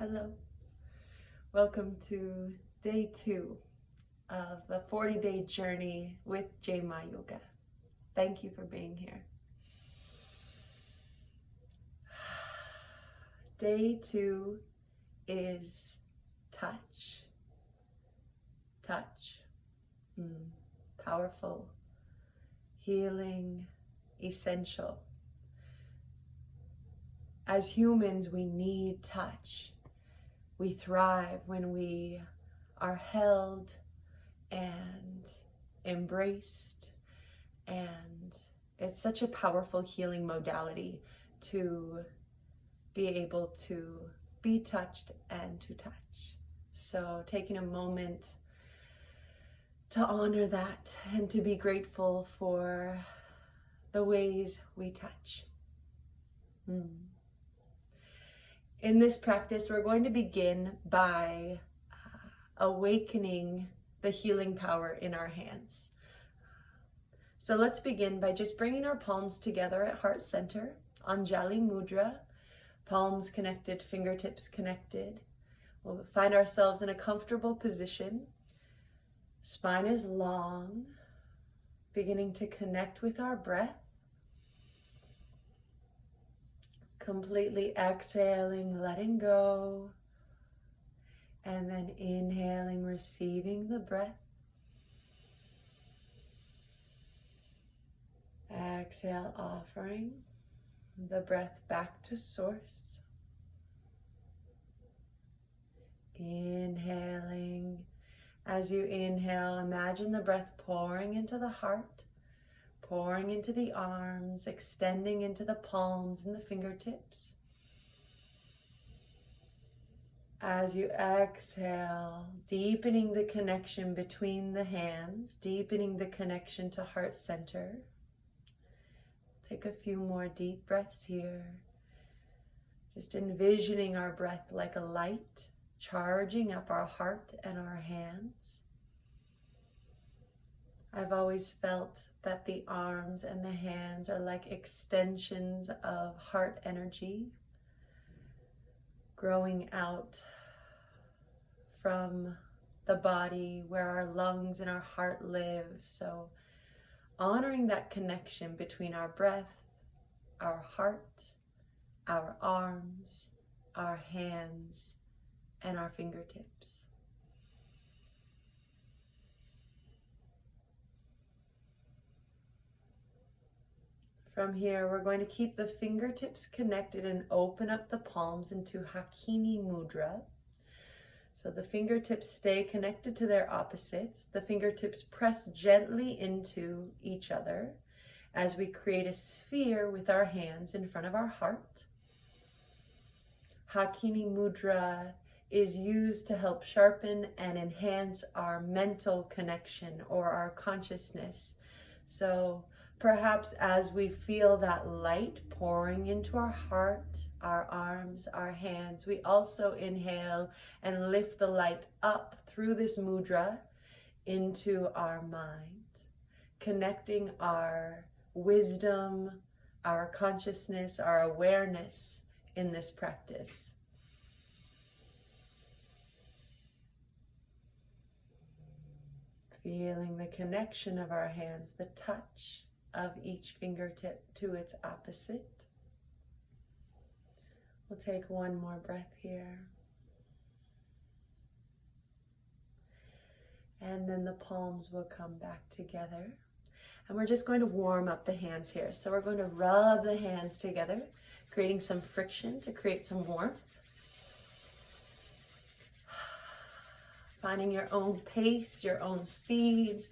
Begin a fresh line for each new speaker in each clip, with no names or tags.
Hello. Welcome to day 2 of the 40-day journey with JMa Yoga. Thank you for being here. Day 2 is touch. Touch. Powerful, healing, essential. As humans, we need touch. We thrive when we are held and embraced, and it's such a powerful healing modality to be able to be touched and to touch. So taking a moment to honor that and to be grateful for the ways we touch. In this practice, we're going to begin by awakening the healing power in our hands. So let's begin by just bringing our palms together at heart center, Anjali Mudra, palms connected, fingertips connected. We'll find ourselves in a comfortable position. Spine is long, beginning to connect with our breath. Completely exhaling, letting go, and then inhaling, receiving the breath. Exhale, offering the breath back to source. Inhaling. As you inhale, imagine the breath pouring into the heart, pouring into the arms, extending into the palms and the fingertips. As you exhale, deepening the connection between the hands, deepening the connection to heart center. Take a few more deep breaths here. Just envisioning our breath like a light, charging up our heart and our hands. I've always felt that the arms and the hands are like extensions of heart energy growing out from the body where our lungs and our heart live. So honoring that connection between our breath, our heart, our arms, our hands, and our fingertips. From here, we're going to keep the fingertips connected and open up the palms into Hakini Mudra. So the fingertips stay connected to their opposites. The fingertips press gently into each other as we create a sphere with our hands in front of our heart. Hakini Mudra is used to help sharpen and enhance our mental connection or our consciousness. So perhaps as we feel that light pouring into our heart, our arms, our hands, we also inhale and lift the light up through this mudra into our mind, connecting our wisdom, our consciousness, our awareness in this practice. Feeling the connection of our hands, the touch of each fingertip to its opposite. We'll take one more breath here. And then the palms will come back together. And we're just going to warm up the hands here. So we're going to rub the hands together, creating some friction to create some warmth. Finding your own pace, your own speed.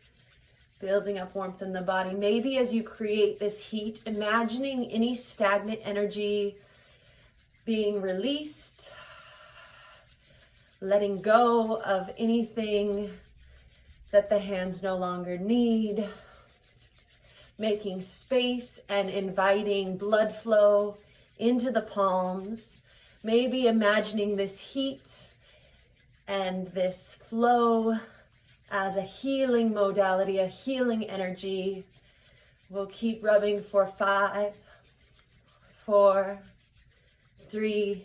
Building up warmth in the body. Maybe as you create this heat, imagining any stagnant energy being released, letting go of anything that the hands no longer need, making space and inviting blood flow into the palms. Maybe imagining this heat and this flow as a healing modality, a healing energy. We'll keep rubbing for 5, 4, 3,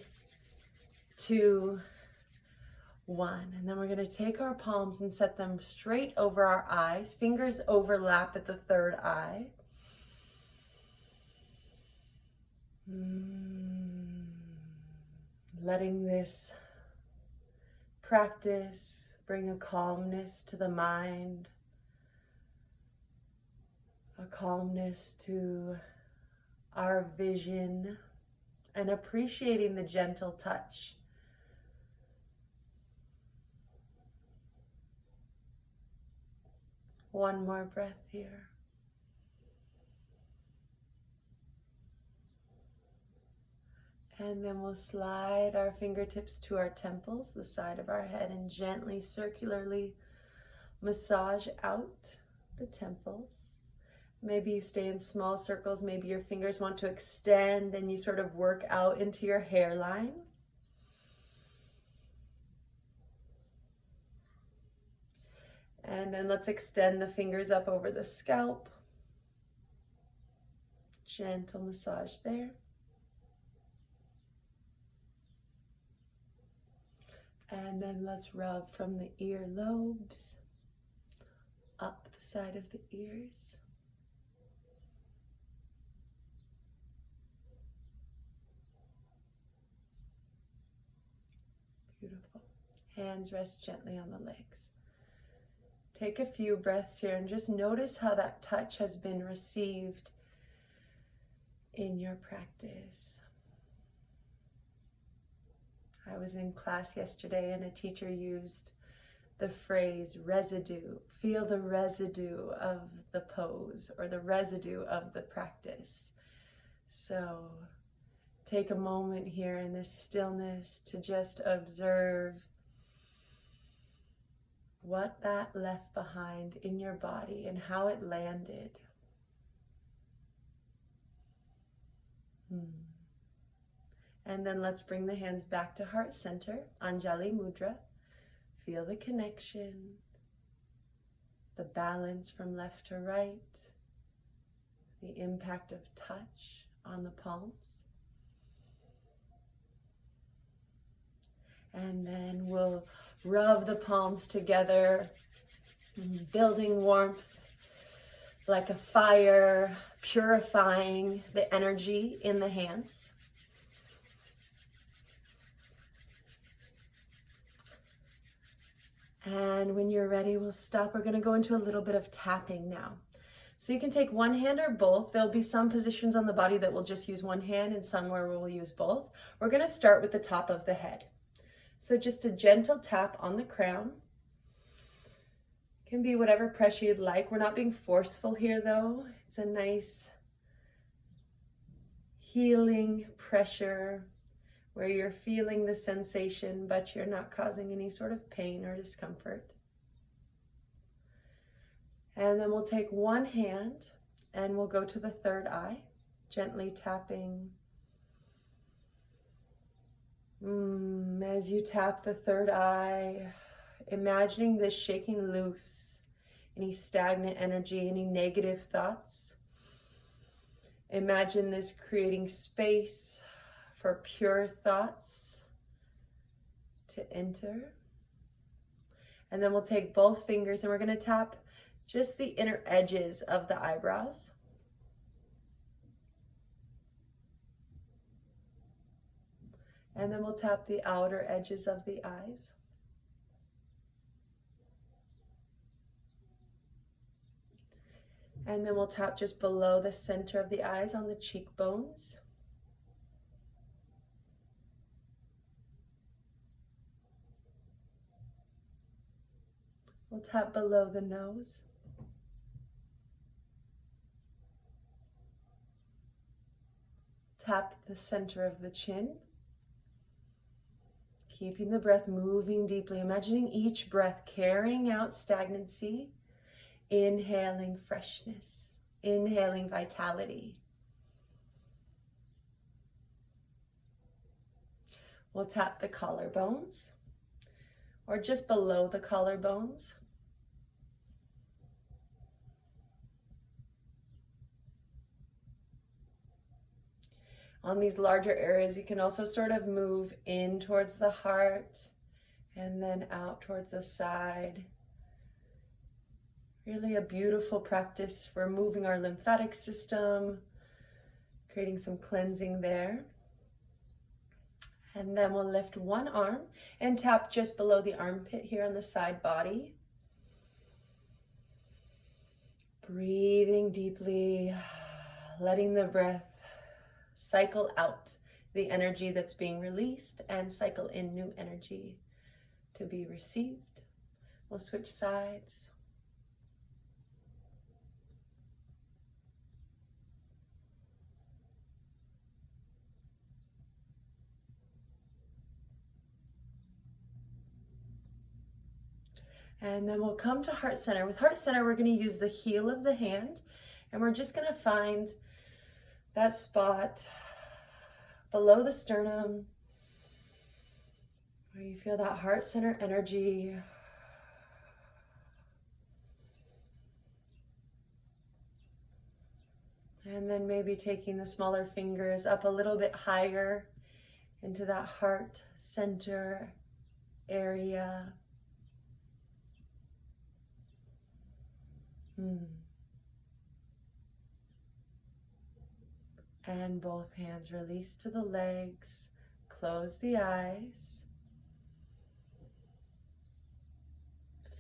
2, 1. And then we're going to take our palms and set them straight over our eyes. Fingers overlap at the third eye. Letting this practice bring a calmness to the mind, a calmness to our vision, and appreciating the gentle touch. One more breath here. And then we'll slide our fingertips to our temples, the side of our head, and gently, circularly massage out the temples. Maybe you stay in small circles. Maybe your fingers want to extend and you sort of work out into your hairline. And then let's extend the fingers up over the scalp. Gentle massage there. And then let's rub from the earlobes up the side of the ears. Beautiful. Hands rest gently on the legs. Take a few breaths here and just notice how that touch has been received in your practice. I was in class yesterday and a teacher used the phrase residue. Feel the residue of the pose or the residue of the practice. So take a moment here in this stillness to just observe what that left behind in your body and how it landed. And then let's bring the hands back to heart center, Anjali Mudra. Feel the connection, the balance from left to right, the impact of touch on the palms. And then we'll rub the palms together, building warmth like a fire, purifying the energy in the hands. And when you're ready, we'll stop. We're going to go into a little bit of tapping now. So you can take one hand or both. There'll be some positions on the body that we'll just use one hand and some where we'll use both. We're going to start with the top of the head. So just a gentle tap on the crown. It can be whatever pressure you'd like. We're not being forceful here though. It's a nice healing pressure where you're feeling the sensation, but you're not causing any sort of pain or discomfort. And then we'll take one hand and we'll go to the third eye, gently tapping. As you tap the third eye, imagining this shaking loose any stagnant energy, any negative thoughts. Imagine this creating space for pure thoughts to enter. And then we'll take both fingers and we're going to tap just the inner edges of the eyebrows. And then we'll tap the outer edges of the eyes. And then we'll tap just below the center of the eyes on the cheekbones. We'll tap below the nose. Tap the center of the chin. Keeping the breath moving deeply, imagining each breath carrying out stagnancy, inhaling freshness, inhaling vitality. We'll tap the collarbones or just below the collarbones. On these larger areas, you can also sort of move in towards the heart and then out towards the side. Really a beautiful practice for moving our lymphatic system, creating some cleansing there. And then we'll lift one arm and tap just below the armpit here on the side body. Breathing deeply, letting the breath cycle out the energy that's being released and cycle in new energy to be received. We'll switch sides. And then we'll come to heart center. With heart center, we're going to use the heel of the hand, and we're just going to find that spot below the sternum where you feel that heart center energy. And then maybe taking the smaller fingers up a little bit higher into that heart center area. And both hands release to the legs. Close the eyes.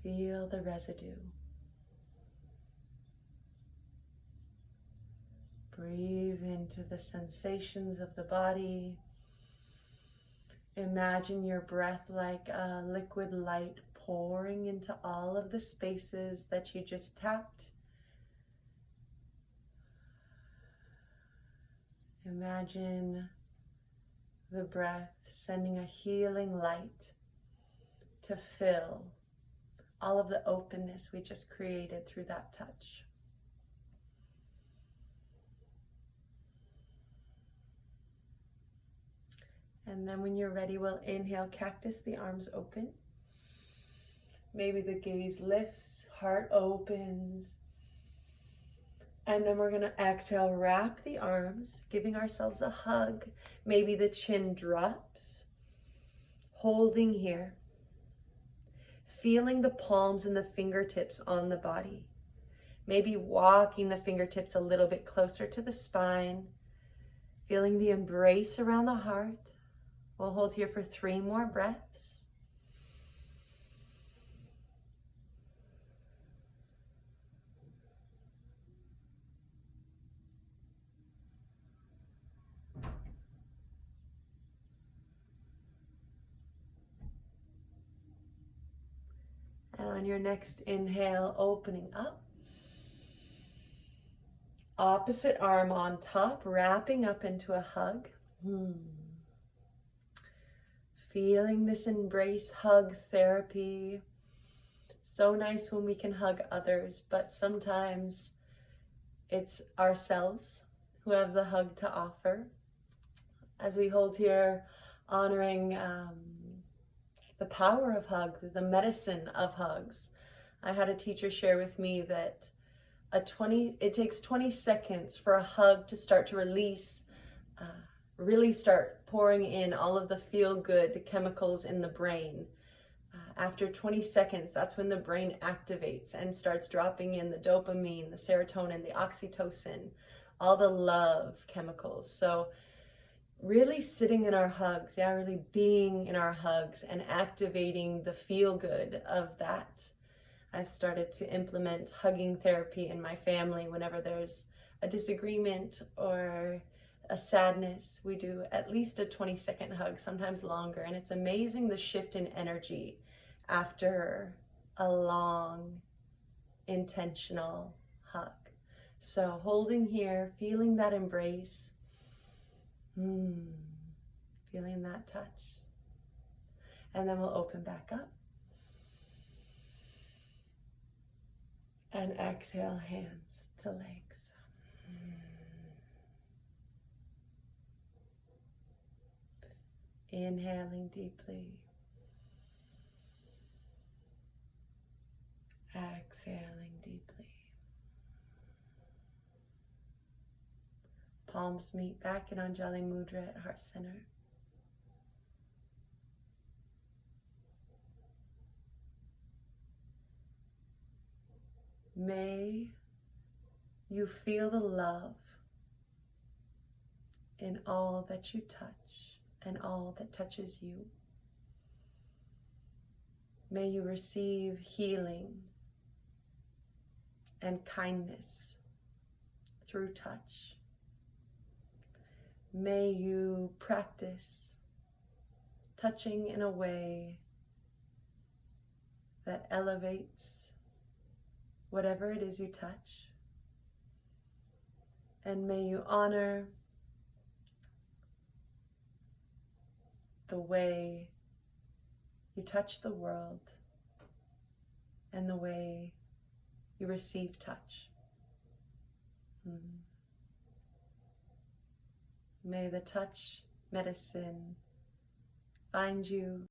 Feel the residue. Breathe into the sensations of the body. Imagine your breath like a liquid light pouring into all of the spaces that you just tapped. Imagine the breath sending a healing light to fill all of the openness we just created through that touch. And then when you're ready, we'll inhale cactus, the arms open. Maybe the gaze lifts, heart opens. And then we're going to exhale, wrap the arms, giving ourselves a hug. Maybe the chin drops, holding here. Feeling the palms and the fingertips on the body. Maybe walking the fingertips a little bit closer to the spine. Feeling the embrace around the heart. We'll hold here for 3 more breaths. And on your next inhale, opening up. Opposite arm on top, wrapping up into a hug. Feeling this embrace hug therapy. So nice when we can hug others, but sometimes it's ourselves who have the hug to offer. As we hold here, honoring the power of hugs, the medicine of hugs. I had a teacher share with me that it takes 20 seconds for a hug to start to release, really start pouring in all of the feel-good chemicals in the brain. After 20 seconds, that's when the brain activates and starts dropping in the dopamine, the serotonin, the oxytocin, all the love chemicals. So really sitting in our hugs, really being in our hugs and activating the feel-good of that. I've started to implement hugging therapy in my family. Whenever there's a disagreement or a sadness, we do at least a 20-second hug, sometimes longer. And it's amazing the shift in energy after a long, intentional hug. So holding here, feeling that embrace, feeling that touch. And then we'll open back up. And exhale, hands to legs. Inhaling deeply. Exhaling deeply. palms meet back in Anjali Mudra at Heart Center. May you feel the love in all that you touch and all that touches you. May you receive healing and kindness through touch. May you practice touching in a way that elevates whatever it is you touch. And may you honor the way you touch the world and the way you receive touch. May the touch medicine find you